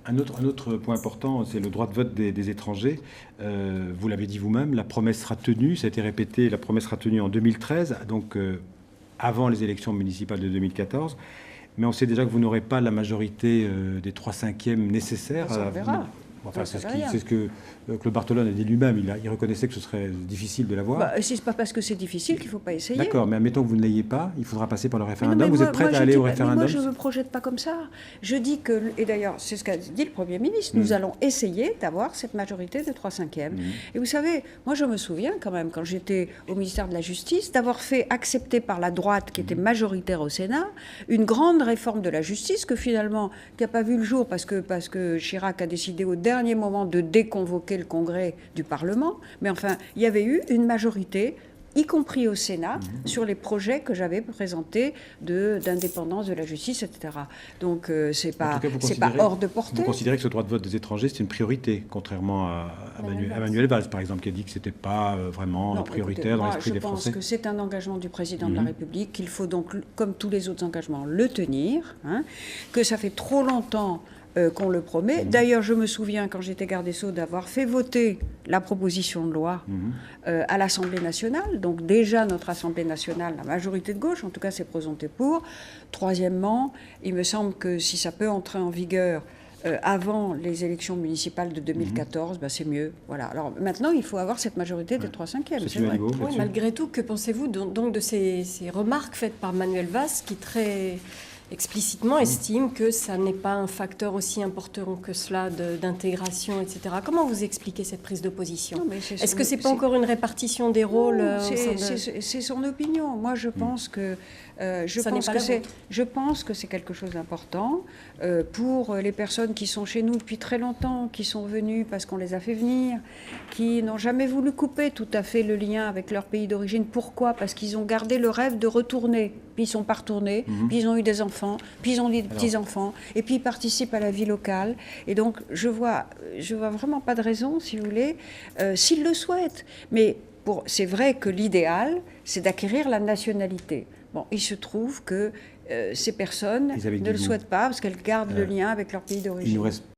Un autre point important, c'est le droit de vote des étrangers. Vous l'avez dit vous-même, la promesse sera tenue, ça a été répété, la promesse sera tenue en 2013, donc avant les élections municipales de 2014. Mais on sait déjà que vous n'aurez pas la majorité des 3/5 nécessaires. Ça, on verra. Enfin, c'est ce que Claude Barthelone a dit lui-même. Il reconnaissait que ce serait difficile de l'avoir. C'est pas parce que c'est difficile qu'il ne faut pas essayer. D'accord, mais admettons que vous ne l'ayez pas, il faudra passer par le référendum. Vous êtes prête à aller au référendum? Moi, je ne me projette pas comme ça. Je dis que, et d'ailleurs, c'est ce qu'a dit le Premier ministre, nous allons essayer d'avoir cette majorité de 3/5. Et vous savez, moi, je me souviens quand même, quand j'étais au ministère de la Justice, d'avoir fait accepter par la droite, qui était majoritaire au Sénat, une grande réforme de la justice que finalement, qui n'a pas vu le jour parce que Chirac a décidé au dernier moment de déconvoquer le Congrès du Parlement. Mais enfin, il y avait eu une majorité, y compris au Sénat, sur les projets que j'avais présentés d'indépendance de la justice, etc. Donc, c'est pas hors de portée. Vous considérez que ce droit de vote des étrangers, c'est une priorité, contrairement à Manuel Valls, par exemple, qui a dit que ce n'était pas vraiment prioritaire dans l'esprit des Français. Je pense que c'est un engagement du président de la République, qu'il faut donc, comme tous les autres engagements, le tenir, que ça fait trop longtemps qu'on le promet. D'ailleurs, je me souviens, quand j'étais garde des Sceaux, d'avoir fait voter la proposition de loi à l'Assemblée nationale. Donc déjà, notre Assemblée nationale, la majorité de gauche, en tout cas, s'est présentée pour. Troisièmement, il me semble que si ça peut entrer en vigueur avant les élections municipales de 2014, c'est mieux. Voilà. Alors maintenant, il faut avoir cette majorité des 3/5. C'est vrai. Oui, malgré tout, que pensez-vous donc de ces remarques faites par Manuel Valls, qui très explicitement estime que ça n'est pas un facteur aussi important que cela d'intégration, etc. Comment vous expliquez cette prise de position? Est-ce que c'est pas encore une répartition des rôles? C'est son opinion. Moi, je pense que je pense que c'est quelque chose d'important pour les personnes qui sont chez nous depuis très longtemps, qui sont venues parce qu'on les a fait venir, qui n'ont jamais voulu couper tout à fait le lien avec leur pays d'origine. Pourquoi? Parce qu'ils ont gardé le rêve de retourner. Puis ils ne sont pas retournés, puis ils ont eu des enfants, puis ils ont eu des petits-enfants, et puis ils participent à la vie locale. Et donc, je vois vraiment pas de raison, si vous voulez, s'ils le souhaitent. Mais c'est vrai que l'idéal, c'est d'acquérir la nationalité. Bon, il se trouve que ces personnes ne le souhaitent pas parce qu'elles gardent le lien avec leur pays d'origine.